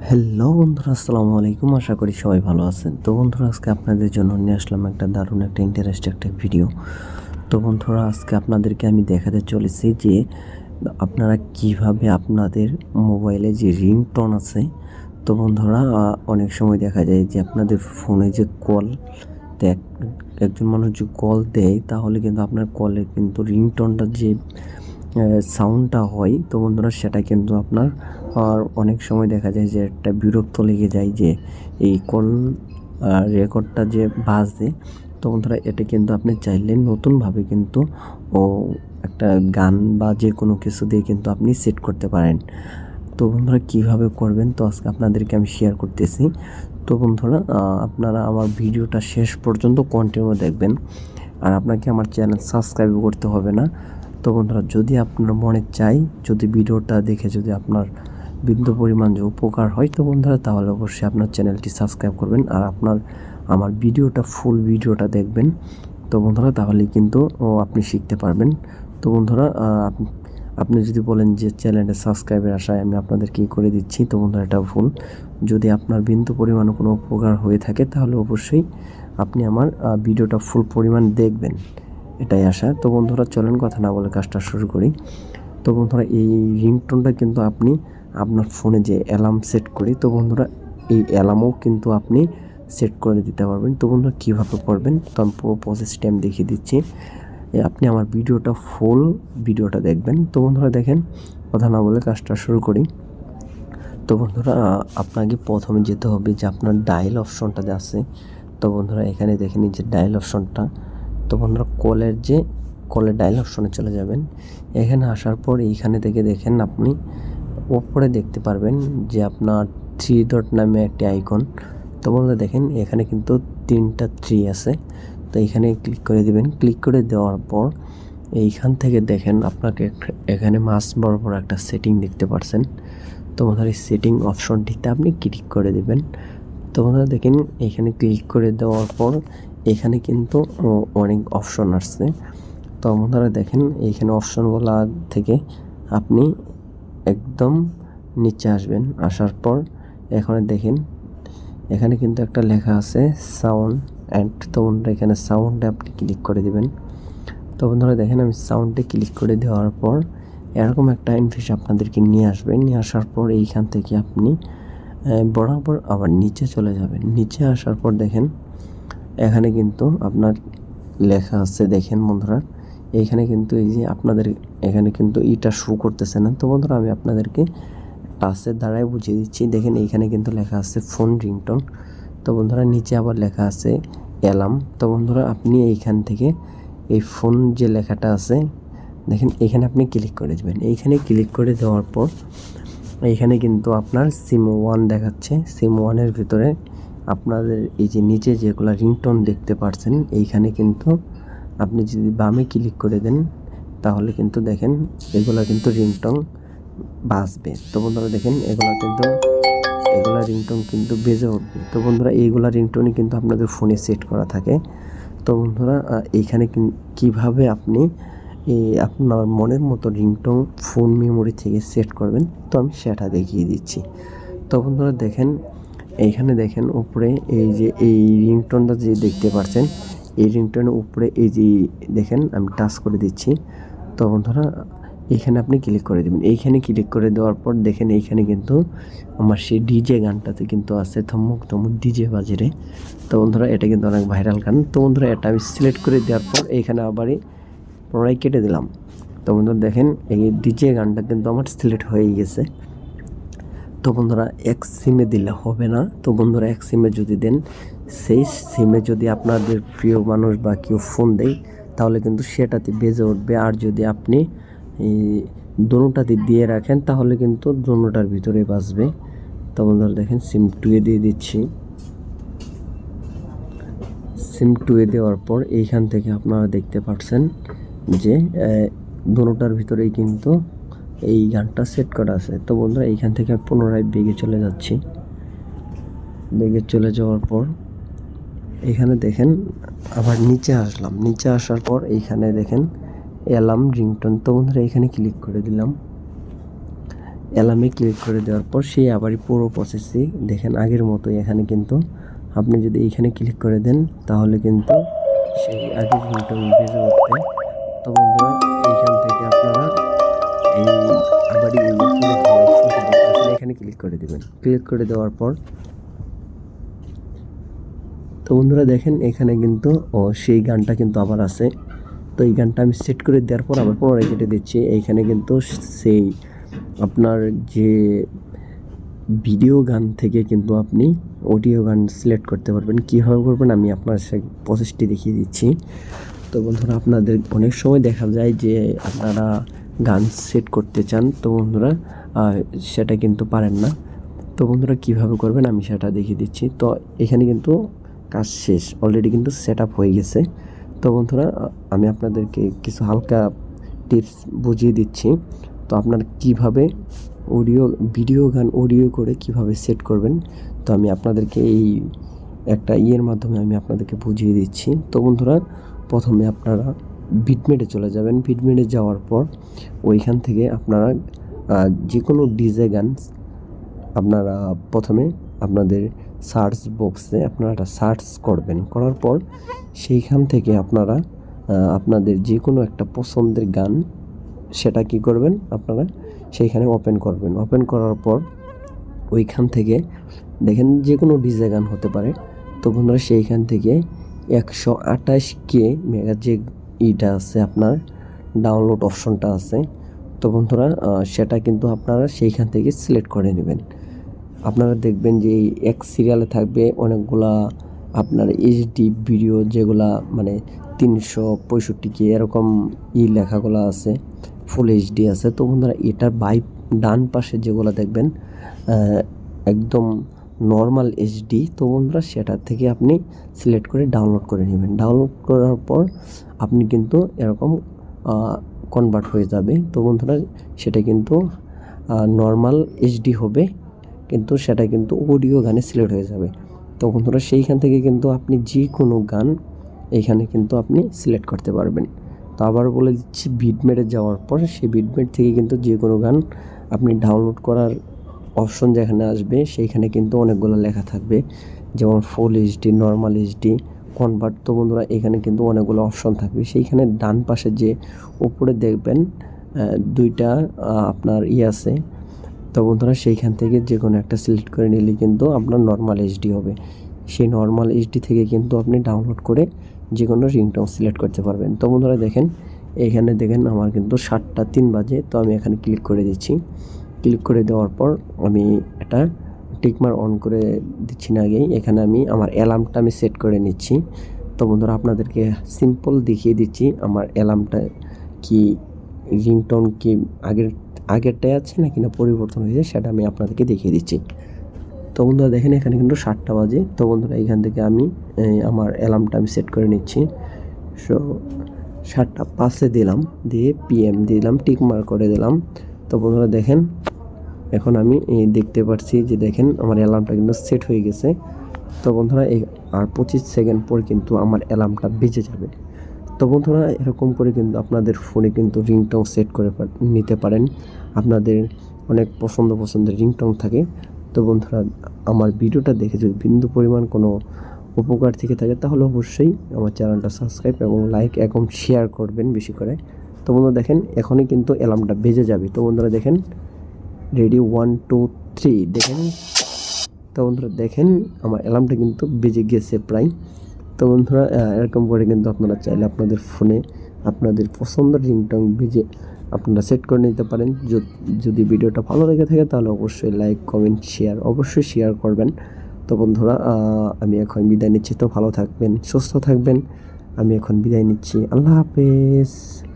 Hello বন্ধুরা, আসসালামু আলাইকুম। আশা করি সবাই ভালো আছেন। তো বন্ধুরা, আজকে আপনাদের জন্য নিয়ে আসলাম একটা দারুণ একটা ইন্টারেস্টিং একটা ভিডিও। তো বন্ধুরা, আজকে আপনাদেরকে আমি দেখাতে চলেছি যে আপনারা কিভাবে আপনাদের মোবাইলে যে রিংটোন আছে, তো বন্ধুরা অনেক সময় দেখা যায় যে আপনাদের ফোনে যে কল একজন মানুষ যে কল দেয়, তাহলে কিন্তু আপনার কলে কিন্তু রিংটোনটা যে সাউন্ডটা হয়, তো বন্ধুরা সেটা কিন্তু আপনার অনেক সময় দেখা যায় যে একটা বিরক্ত লেগে যায় যে এই কল রেকর্ডটা যে বাজে। তো বন্ধুরা, এটা কিন্তু আপনি চাইলে নতুনভাবে কিন্তু একটা গান বা যে কোনো কিছু দিয়ে কিন্তু আপনি সেট করতে পারেন। তো বন্ধুরা, কীভাবে করবেন তো আজকে আপনাদেরকে আমি শেয়ার করতেছি। তো বন্ধুরা, আপনারা আমার ভিডিওটা শেষ পর্যন্ত কন্টিনিউ দেখবেন, আর আপনাকে আমার চ্যানেল সাবস্ক্রাইব করতে হবে না। তো বন্ধুরা, যদি আপনার মনে চাই, যদি ভিডিওটা দেখে যদি আপনার বিন্দু পরিমাণ যে উপকার হয়, তো বন্ধুরা তাহলে অবশ্যই আপনার চ্যানেলটি সাবস্ক্রাইব করবেন, আর আমার ভিডিওটা ফুল ভিডিওটা দেখবেন। তো বন্ধুরা, তাহলেই কিন্তু আপনি শিখতে পারবেন। তো বন্ধুরা, আপনি যদি বলেন যে চ্যানেলে সাবস্ক্রাইবের আশায় আমি আপনাদেরকে করে দিচ্ছি, তো বন্ধুরা এটা ভুল। যদি আপনার বিন্দু পরিমাণ কোনো উপকার হয়ে থাকে, তাহলে অবশ্যই আপনি আমার ভিডিওটা ফুল পরিমাণ দেখবেন, এটাই আশা। তো বন্ধুরা, চলেন কথা না বলে কাজটা শুরু করি। তো বন্ধুরা, এই রিংটোনটা কিন্তু আপনি আপনার ফোনে যে অ্যালার্ম সেট করি, তো বন্ধুরা এই অ্যালার্মও কিন্তু আপনি সেট করে দিতে পারবেন। তো বন্ধুরা, কীভাবে করবেন তো আমি পুরো প্রসেসটা আমি দেখিয়ে দিচ্ছি। আপনি আমার ফুল ভিডিওটা দেখবেন। তো বন্ধুরা দেখেন, কথা না বলে কাজটা শুরু করি। তো বন্ধুরা, আপনাকে প্রথমে যেতে হবে যে আপনার ডায়াল অপশনটা যে আছে। তো বন্ধুরা, এখানে দেখে নিন যে ডায়াল অপশনটা। তো বন্ধুরা, কলের ডায়াল অপশনে চলে যাবেন। এখানে আসার পর এইখানে থেকে দেখেন আপনি ওপরে দেখতে পারবেন যে আপনার 3 ডট নামে একটি আইকন। তো বন্ধুরা দেখেন, এখানে কিন্তু 3টা 3 আছে। তো এখানে ক্লিক করে দিবেন। ক্লিক করে দেওয়ার পর এইখান থেকে দেখেন আপনাকে এখানে মাঝ বরাবর একটা সেটিং দেখতে পাচ্ছেন। তো বন্ধুরা, এই সেটিং অপশনটিতে আপনি ক্লিক করে দেবেন। তো বন্ধুরা দেখেন, এখানে ক্লিক করে দেওয়ার পর এখানে কিন্তু অনেক অপশন আসছে। তো বন্ধুরা দেখেন, এইখানে অপশনগুলো থেকে আপনি একদম নিচে আসবেন। আসার পর এখানে দেখেন, এখানে কিন্তু একটা লেখা আছে সাউন্ড অ্যান্ড। তো বন্ধুরা, এখানে সাউন্ডে আপনি ক্লিক করে দিবেন। তো বন্ধুরা দেখেন, আমি সাউন্ডে ক্লিক করে দেওয়ার পর এরকম একটা ইন্টারফেস আপনাদেরকে নিয়ে আসবেন। নিয়ে আসার পর এইখান থেকে আপনি বরাবর আবার নিচে চলে যাবেন। নিচে আসার পর দেখেন, এখানে কিন্তু আপনার লেখা আছে, দেখেন বন্ধুরা, এইখানে কিন্তু এই যে আপনাদের এখানে কিন্তু ইটা শো করতেছে না। তো বন্ধুরা, আমি আপনাদেরকে টাচের দ্বারাই বুঝিয়ে দিচ্ছি। দেখেন, এইখানে কিন্তু লেখা আছে ফোন রিংটোন। তো বন্ধুরা, নিচে আবার লেখা আছে অ্যালার্ম। তো বন্ধুরা, আপনি এইখান থেকে এই ফোন যে লেখাটা আছে, দেখেন এখানে আপনি ক্লিক করে দেবেন। এইখানে ক্লিক করে দেওয়ার পর এইখানে কিন্তু আপনার সিম 1 দেখাচ্ছে। সিম 1-এর ভিতরে আপনাদের এই যে নিচে যেগুলো রিংটোন দেখতে পাচ্ছেন, এইখানে কিন্তু আপনি যদি বামে ক্লিক করে দেন, তাহলে কিন্তু দেখেন এগুলা কিন্তু রিংটোন বাজবে। তো বন্ধুরা দেখেন, এগুলা রিংটোন কিন্তু বেজে উঠবে। তো বন্ধুরা, এইগুলা রিংটোনই কিন্তু আপনাদের ফোনে সেট করা থাকে। তো বন্ধুরা, এইখানে কিভাবে আপনি আপনার মনের মতো রিংটোন ফোন মেমোরি থেকে সেট করবেন, তো আমি সেটা দেখিয়ে দিচ্ছি। তো বন্ধুরা দেখেন, এইখানে দেখেন উপরে এই যে এই রিংটোনটা যে দেখতে পাচ্ছেন, এই রিংটোনের উপরে এই যে দেখেন আমি টাচ করে দিচ্ছি। তো বন্ধুরা, এইখানে আপনি ক্লিক করে দেবেন। এইখানে ক্লিক করে দেওয়ার পর দেখেন, এইখানে কিন্তু আমার সেই ডিজে গানটাতে কিন্তু আছে থমুক থমুক ডিজে বাজে। তো বন্ধুরা, এটা কিন্তু অনেক ভাইরাল গান। তো বন্ধুরা, এটা আমি সিলেক্ট করে দেওয়ার পর এইখানে আবারই পুনরায় কেটে দিলাম। তো বন্ধুরা দেখেন, এই ডিজে গানটা কিন্তু আমার সিলেক্ট হয়ে গেছে। তো বন্ধুরা, এক সিমে দিলে হবে না। তো বন্ধুরা, এক সিমে যদি দেন, সেই সিমে যদি আপনাদের প্রিয় মানুষ বা কেউ ফোন দেয়, তাহলে কিন্তু সেটাতে বেজে উঠবে। আর যদি আপনি এই দোনোটাতে দিয়ে রাখেন, তাহলে কিন্তু দোনোটার ভিতরে বাজবে। তো বন্ধুরা দেখেন, সিম 2-এ দিয়ে দিচ্ছি। সিম 2-এ দেওয়ার পর এইখান থেকে আপনারা দেখতে পাচ্ছেন যে দোনোটার ভিতরেই কিন্তু এই গানটা সেট করা আছে। তো বন্ধুরা, এইখান থেকে পুনরায় বেগে চলে যাচ্ছি। বেগে চলে যাওয়ার পর এখানে দেখেন আবার নিচে আসলাম। নিচে আসার পর এইখানে দেখেন অ্যালার্ম রিংটোন। তো বন্ধুরা, এখানে ক্লিক করে দিলাম। অ্যালার্মে ক্লিক করে দেওয়ার পর সেই আবারই পুরো প্রসেসই দেখেন আগের মতোই। এখানে কিন্তু আপনি যদি এইখানে ক্লিক করে দেন তাহলে কিন্তু সেই আগের রিংটোন বেজে উঠবে। তো বন্ধুরা এইখান থেকে আপনারা এই আবারই এই উপরে যে অপশনটি দেখতেছেন এখানে ক্লিক করে দেবেন। ক্লিক করে দেওয়ার পর তো বন্ধুরা দেখেন এখানে কিন্তু সেই গানটা কিন্তু আবার আছে। তো এই গানটা আমি সেট করে দেওয়ার পর আবার পুনরায় কেটে দিচ্ছি। এইখানে কিন্তু সেই আপনার যে ভিডিও গান থেকে কিন্তু আপনি অডিও গান সিলেক্ট করতে পারবেন। কীভাবে করবেন আমি আপনার প্রসেসটি দেখিয়ে দিচ্ছি। তো বন্ধুরা আপনাদের অনেক সময় দেখা যায় যে আপনারা গান সেট করতে চান, তো বন্ধুরা সেটা কিন্তু পারেন না। তো বন্ধুরা কীভাবে করবেন আমি সেটা দেখিয়ে দিচ্ছি। তো এখানে কিন্তু কাজ শেষ, অলরেডি কিন্তু সেট আপ হয়ে গেছে। তো বন্ধুরা আমি আপনাদেরকে কিছু হালকা টিপস বুঝিয়ে দিচ্ছি। তো আপনারা কীভাবে ভিডিও গান অডিও করে কিভাবে সেট করবেন, তো আমি আপনাদেরকে এই একটা মাধ্যমে আমি আপনাদেরকে বুঝিয়ে দিচ্ছি। তো বন্ধুরা প্রথমে আপনারা বিটমেটে চলে যাবেন। বিটমেটে যাওয়ার পর ওইখান থেকে আপনারা যে কোনো ডিজে গান আপনারা প্রথমে আপনাদের সার্চ বক্সে আপনারা সার্চ করবেন। করার পর সেইখান থেকে আপনারা আপনাদের যে কোনো একটা পছন্দের গান সেটা কি করবেন আপনারা সেইখানে ওপেন করবেন। ওপেন করার পর ওইখান থেকে দেখেন যে কোনো ডিজে গান হতে পারে। তো বন্ধুরা সেইখান থেকে 128K মেগা যে ইটা আছে আপনার ডাউনলোড অপশনটা আছে। তো বন্ধুরা সেটা কিন্তু আপনারা সেইখান থেকে সিলেক্ট করে নেবেন। আপনারা দেখবেন যে এক সিরিয়ালে থাকবে অনেকগুলা আপনার এইচডি ভিডিও, যেগুলা মানে 365K এরকম লেখাগুলো আছে, ফুল এইচডি আছে। তো বন্ধুরা এটার ডান পাশে যেগুলো দেখবেন একদম নর্মাল এইচডি। তো বন্ধুরা সেটা থেকে আপনি সিলেক্ট করে ডাউনলোড করে নেবেন। ডাউনলোড করার পর আপনি কিন্তু এরকম কনভার্ট হয়ে যাবে। তো বন্ধুরা সেটা কিন্তু নর্মাল এইচডি হবে, কিন্তু সেটা কিন্তু অডিও গানে সিলেক্ট হয়ে যাবে। তো বন্ধুরা সেইখান থেকে কিন্তু আপনি যে কোনো গান এইখানে কিন্তু আপনি সিলেক্ট করতে পারবেন। তো আবার বলে দিচ্ছি, বিটমেটে যাওয়ার পর সেই বিটমেট থেকে কিন্তু যে কোনো গান আপনি ডাউনলোড করার অপশন যেখানে আসবে সেইখানে কিন্তু অনেকগুলো লেখা থাকবে, যেমন full HD, normal HD, convert. তো বন্ধুরা এখানে কিন্তু অনেকগুলো অপশন থাকবে। সেইখানে ডান পাশে যে উপরে দেখবেন দুইটা আপনার আছে। তো বন্ধুরা সেইখান থেকে যে কোনো একটা সিলেক্ট করে নিলে কিন্তু আপনার নর্মাল এইচডি হবে। সেই নর্মাল এইচডি থেকে কিন্তু আপনি ডাউনলোড করে যে কোনো রিংটোন সিলেক্ট করতে পারবেন। তো বন্ধুরা দেখেন এইখানে দেখেন আমার কিন্তু 7:03 বাজে। তো আমি এখানে ক্লিক করে দিচ্ছি। ক্লিক করে দেওয়ার পর আমি এটা টিকমার অন করে দিচ্ছি না আগেই। এখানে আমি আমার অ্যালার্মটা আমি সেট করে নিচ্ছি। তো বন্ধুরা আপনাদেরকে সিম্পল দেখিয়ে দিচ্ছি আমার অ্যালার্মটা কি রিংটোন কি আগেরটাই আছে নাকি না পরিবর্তন হয়েছে সেটা আমি আপনাদেরকে দেখিয়ে দিচ্ছি। তো বন্ধুরা দেখেন এখানে কিন্তু 7টা বাজে। তো বন্ধুরা এইখান থেকে আমি আমার অ্যালার্মটা আমি সেট করে নিচ্ছি। সো 7:05 দিলাম, দিয়ে PM দিলাম, টিক মার্ক করে দিলাম। তো বন্ধুরা দেখেন এখন আমি দেখতে পাচ্ছি যে দেখেন আমার অ্যালার্মটা কিন্তু সেট হয়ে গেছে। তো বন্ধুরা আর 25 সেকেন্ড পর কিন্তু আমার অ্যালার্মটা বেজে যাবে। তো বন্ধুরা এরকম করে কিন্তু আপনাদের ফোনে কিন্তু রিংটোন সেট করে নিতে পারেন। আপনাদের অনেক পছন্দের রিংটোন থাকে। তো বন্ধুরা আমার ভিডিওটা দেখে যদি বিন্দু পরিমাণ কোনো উপকার থেকে থাকে তাহলে অবশ্যই আমার চ্যানেলটা সাবস্ক্রাইব এবং লাইক এবং শেয়ার করবেন বেশি করে। তো বন্ধুরা দেখেন এখনই কিন্তু অ্যালার্মটা বেজে যাবে। তো বন্ধুরা দেখেন রেডি 1 2 3 দেখেন। তো বন্ধুরা দেখেন আমার অ্যালার্মটা কিন্তু বেজে গেছে প্রায়। তো বন্ধুরা এরকম করে কিন্তু আপনারা চাইলে আপনাদের ফোনে আপনাদের পছন্দের রিংটোন বেজে আপনারা সেট করে নিতে পারেন। যদি ভিডিওটা ভালো লেগে থাকে তাহলে অবশ্যই লাইক, কমেন্ট, শেয়ার অবশ্যই শেয়ার করবেন। তো বন্ধুরা আমি এখন বিদায় নিচ্ছি। তো ভালো থাকবেন, সুস্থ থাকবেন। আমি এখন বিদায় নিচ্ছি। আল্লাহ হাফেজ।